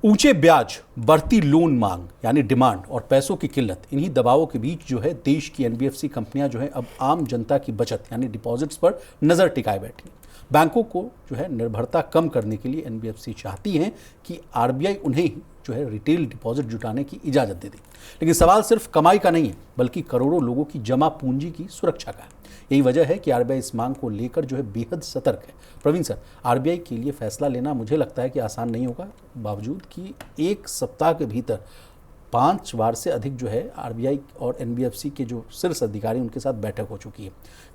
ऊंचे ब्याज, बढ़ती लोन मांग यानी डिमांड और पैसों की किल्लत, इन्हीं दबावों के बीच जो है देश की एनबीएफसी कंपनियां जो है अब आम जनता की बचत यानी डिपॉजिट्स पर नजर टिकाए बैठी। बैंकों को जो है निर्भरता कम करने के लिए एनबीएफसी चाहती हैं कि आरबीआई उन्हें जो है रिटेल डिपॉजिट जुटाने की इजाज़त दे दी। लेकिन सवाल सिर्फ कमाई का नहीं है, बल्कि करोड़ों लोगों की जमा पूंजी की सुरक्षा का है। यही वजह है कि आरबीआई इस मांग को लेकर जो है बेहद सतर्क है। प्रवीण सर, आरबीआई के लिए फैसला लेना मुझे लगता है कि आसान नहीं होगा, बावजूद कि एक सप्ताह के भीतर 5 बार से अधिक जो है आरबीआई और एनबीएफसी के जो शीर्ष अधिकारी उनके साथ बैठक हो चुकी है।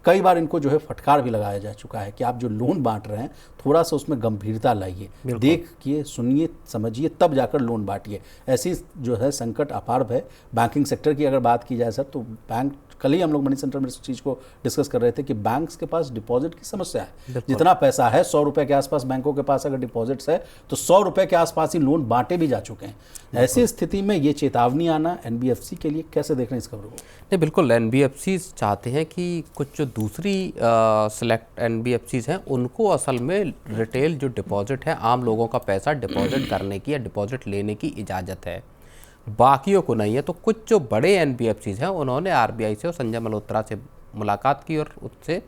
कई बार इनको जो है फटकार भी लगाया जा चुका है कि आप जो लोन बांट रहे हैं थोड़ा सा उसमें गंभीरता लाइए, देखिए, सुनिए, समझिए, तब जाकर लोन बांटिए। ऐसी जो है संकट अपार है। बैंकिंग सेक्टर की अगर बात की जाए सर, तो बैंक, कल ही हम लोग मनी सेंटर में इस चीज़ को डिस्कस कर रहे थे कि बैंक्स के पास डिपॉजिट की समस्या है। जितना पैसा है 100 रुपए के आसपास बैंकों के पास अगर डिपॉजिट्स है तो 100 रुपए के आसपास ही लोन बांटे भी जा चुके हैं। ऐसी स्थिति में ये चेतावनी आना एनबीएफसी के लिए, कैसे देख रहे हैं इस खबर को? नहीं, बिल्कुल एनबीएफसी चाहते हैं कि कुछ जो दूसरी सेलेक्ट एनबीएफसीज हैं उनको असल में रिटेल जो डिपॉजिट है, आम लोगों का पैसा डिपॉजिट करने की या डिपॉजिट लेने की इजाज़त है, बाकियों को नहीं है। तो कुछ जो बड़े एनबीएफसीज हैं उन्होंने आरबीआई से और संजय मल्होत्रा से मुलाकात की और उससे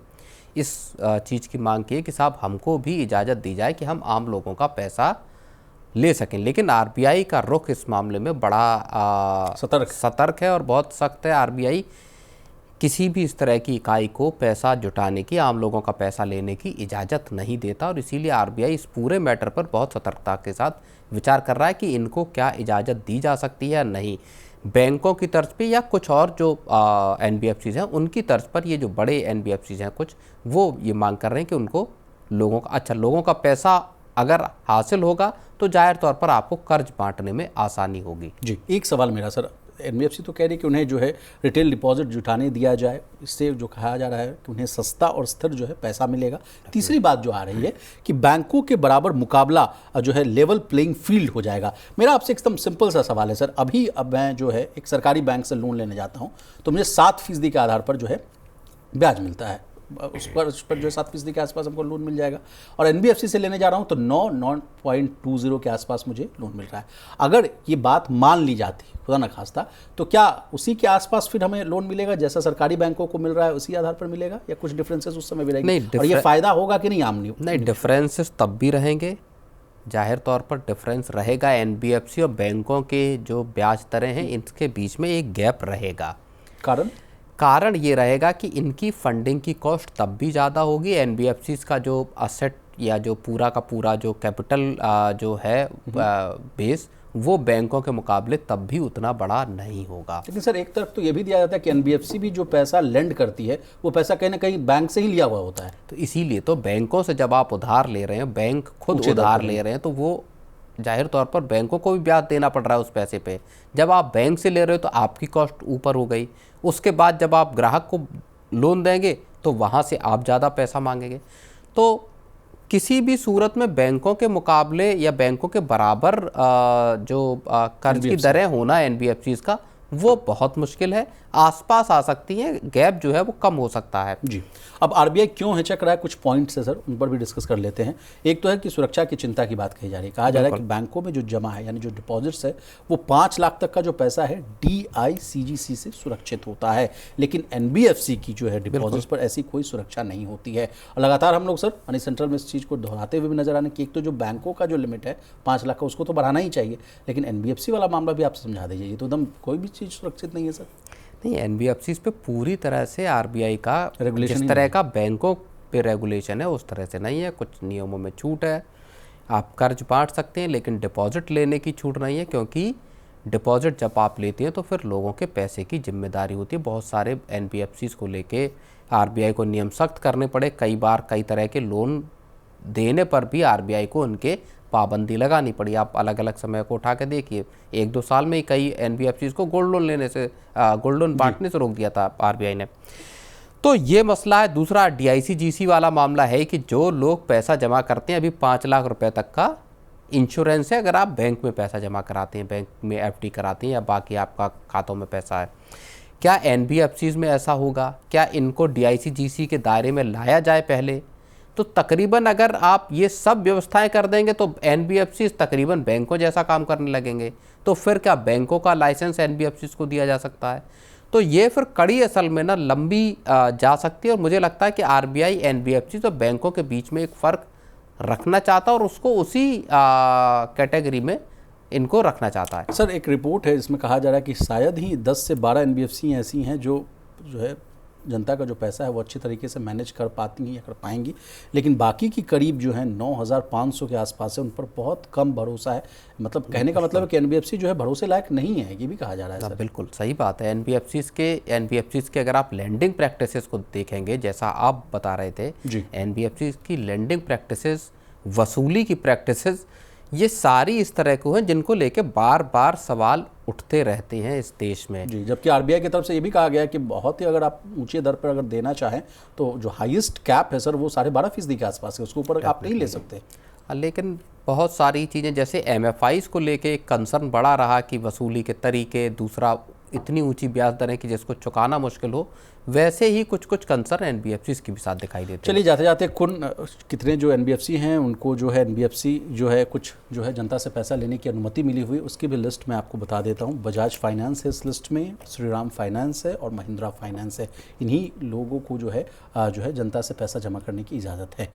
इस चीज़ की मांग की कि साहब हमको भी इजाज़त दी जाए कि हम आम लोगों का पैसा ले सकें। लेकिन आरबीआई का रुख इस मामले में बड़ा सतर्क है और बहुत सख्त है। आरबीआई किसी भी इस तरह की इकाई को पैसा जुटाने की, आम लोगों का पैसा लेने की इजाज़त नहीं देता और इसीलिए आरबीआई इस पूरे मैटर पर बहुत सतर्कता के साथ विचार कर रहा है कि इनको क्या इजाज़त दी जा सकती है या नहीं। बैंकों की तर्ज पे या कुछ और जो एनबीएफसीज हैं उनकी तर्ज पर ये जो बड़े एनबीएफसीज हैं कुछ, वो ये मांग कर रहे हैं कि उनको लोगों का पैसा अगर हासिल होगा तो जाहिर तौर पर आपको कर्ज बांटने में आसानी होगी। जी, एक सवाल मेरा सर, एनबीएफसी तो कह रही है कि उन्हें जो है रिटेल डिपॉजिट जुटाने दिया जाए, इससे जो कहा जा रहा है कि उन्हें सस्ता और स्थिर जो है पैसा मिलेगा। तीसरी बात जो आ रही है कि बैंकों के बराबर मुकाबला जो है लेवल प्लेइंग फील्ड हो जाएगा। मेरा आपसे एकदम सिंपल सा सवाल है सर, अब मैं जो है एक सरकारी बैंक से लोन लेने जाता हूँ तो मुझे 7% के आधार पर जो है ब्याज मिलता है, उस पर जो है 7% के आसपास हमको लोन मिल जाएगा। और एनबीएफसी से लेने जा रहा हूँ तो 9.20 के आसपास मुझे लोन मिल रहा है। अगर ये बात मान ली जाती, खुदा न खास्ता, तो क्या उसी के आसपास फिर हमें लोन मिलेगा जैसा सरकारी बैंकों को मिल रहा है, उसी आधार पर मिलेगा या कुछ डिफरेंसेस उस समय भी रहेंगे? और ये फायदा होगा कि नहीं आम नहीं? डिफरेंसेस तब भी रहेंगे, जाहिर तौर पर डिफरेंस रहेगा। एनबीएफसी और बैंकों के जो ब्याज दरें हैं इनके बीच में एक गैप रहेगा। कारण ये रहेगा कि इनकी फंडिंग की कॉस्ट तब भी ज़्यादा होगी। एनबीएफसीज का जो असेट या जो पूरा का पूरा जो कैपिटल जो है बेस, वो बैंकों के मुकाबले तब भी उतना बड़ा नहीं होगा। लेकिन सर एक तरफ तो ये भी दिया जाता है कि एनबीएफसी भी जो पैसा लेंड करती है वो पैसा कहीं ना कहीं बैंक से ही लिया हुआ होता है। तो इसीलिए तो बैंकों से जब आप उधार ले रहे हैं, बैंक खुद उधार ले रहे हैं, तो वो जाहिर तौर पर बैंकों को भी ब्याज देना पड़ रहा है उस पैसे पे। जब आप बैंक से ले रहे हो तो आपकी कॉस्ट ऊपर हो गई, उसके बाद जब आप ग्राहक को लोन देंगे तो वहाँ से आप ज़्यादा पैसा मांगेंगे। तो किसी भी सूरत में बैंकों के मुकाबले या बैंकों के बराबर जो कर्ज की दरें होना एनबीएफसीज का, वो बहुत मुश्किल है। आसपास आ सकती है, गैप जो है वो कम हो सकता है। जी, अब आरबीआई क्यों हिचक रहा है, कुछ पॉइंट्स है सर, उन पर भी डिस्कस कर लेते हैं। एक तो है कि सुरक्षा की चिंता की बात कही जा रही है। कहा जा रहा है कि बैंकों में जो जमा है यानी जो डिपॉजिट्स है वो 5 लाख तक का जो पैसा है डीआईसीजीसी से सुरक्षित होता है, लेकिन एनबीएफसी की जो है डिपॉजिट्स पर ऐसी कोई सुरक्षा नहीं होती है। और लगातार हम लोग सर मनी सेंटर में इस चीज़ को दोहराते हुए भी नजर आने की, एक तो जो बैंकों का जो लिमिट है 5 लाख का, उसको तो बढ़ाना ही चाहिए, लेकिन एनबीएफसी वाला मामला भी आप समझा दीजिए। ये तो एकदम कोई भी चीज़ सुरक्षित नहीं है सर। नहीं, एनबीएफसीज पे पूरी तरह से आरबीआई का रेगुलेशन, जिस तरह का बैंकों पे रेगुलेशन है उस तरह से नहीं है। कुछ नियमों में छूट है, आप कर्ज बांट सकते हैं, लेकिन डिपॉजिट लेने की छूट नहीं है, क्योंकि डिपॉजिट जब आप लेते हैं तो फिर लोगों के पैसे की जिम्मेदारी होती है। बहुत सारे एनबीएफसीज को लेके आरबीआई को नियम सख्त करने पड़े। कई बार कई तरह के लोन देने पर भी आरबीआई को उनके पाबंदी लगानी पड़ी। आप अलग अलग समय को उठा के देखिए, 1-2 साल में ही कई एनबीएफसीज को गोल्ड लोन लेने से, गोल्ड लोन बांटने से रोक दिया था आरबीआई ने। तो ये मसला है। दूसरा डीआईसीजीसी वाला मामला है कि जो लोग पैसा जमा करते हैं, अभी 5 लाख रुपए तक का इंश्योरेंस है अगर आप बैंक में पैसा जमा कराते हैं, बैंक में एफडी कराते हैं या बाकी आपका खातों में पैसा है। क्या एनबीएफसीज में ऐसा होगा? क्या इनको डीआईसीजीसी के दायरे में लाया जाए पहले, तो तकरीबन अगर आप ये सब व्यवस्थाएं कर देंगे तो एनबीएफसी तकरीबन बैंकों जैसा काम करने लगेंगे। तो फिर क्या बैंकों का लाइसेंस एनबीएफसी को दिया जा सकता है? तो ये फिर कड़ी असल में ना लंबी जा सकती है। और मुझे लगता है कि आरबीआई एनबीएफसी तो बैंकों के बीच में एक फ़र्क रखना चाहता है और उसको उसी कैटेगरी में इनको रखना चाहता है। सर, एक रिपोर्ट है जिसमें कहा जा रहा है कि शायद ही 10 से 12 एनबीएफसी ऐसी हैं जो है जनता का जो पैसा है वो अच्छी तरीके से मैनेज कर पाती हैं या कर पाएंगी, लेकिन बाकी की करीब जो है 9,500 के आसपास है, उन पर बहुत कम भरोसा है। मतलब कहने का मतलब है कि एनबीएफसी जो है भरोसे लायक नहीं है, ये भी कहा जा रहा है सर। बिल्कुल सही बात है। एनबीएफसीज के अगर आप लैंडिंग प्रैक्टिसेस को देखेंगे, जैसा आप बता रहे थे, एनबीएफसीज की लैंडिंग प्रैक्टिसेस, वसूली की प्रैक्टिसेस, ये सारी इस तरह को हैं जिनको लेके बार बार सवाल उठते रहते हैं इस देश में। जी, जबकि आरबीआई की तरफ से ये भी कहा गया है कि बहुत ही अगर आप ऊंची दर पर अगर देना चाहें तो जो हाईएस्ट कैप है सर वो 12.5% के आसपास है, उसके ऊपर आप नहीं ले सकते। लेकिन बहुत सारी चीज़ें जैसे एमएफआईज को लेके एक कंसर्न बड़ा रहा कि वसूली के तरीके, दूसरा इतनी ऊंची ब्याज दरें कि जिसको चुकाना मुश्किल हो, वैसे ही कुछ कुछ कंसर्न एनबीएफसी के भी साथ दिखाई देते हैं। चलिए जाते जाते कितने जो एनबीएफसी हैं उनको जो है एनबीएफसी जो है कुछ जो है जनता से पैसा लेने की अनुमति मिली हुई, उसकी भी लिस्ट मैं आपको बता देता हूं। बजाज फाइनेंस है इस लिस्ट में, श्रीराम फाइनेंस है और महिंद्रा फाइनेंस है। इन्हीं लोगों को जो है जनता से पैसा जमा करने की इजाज़त है।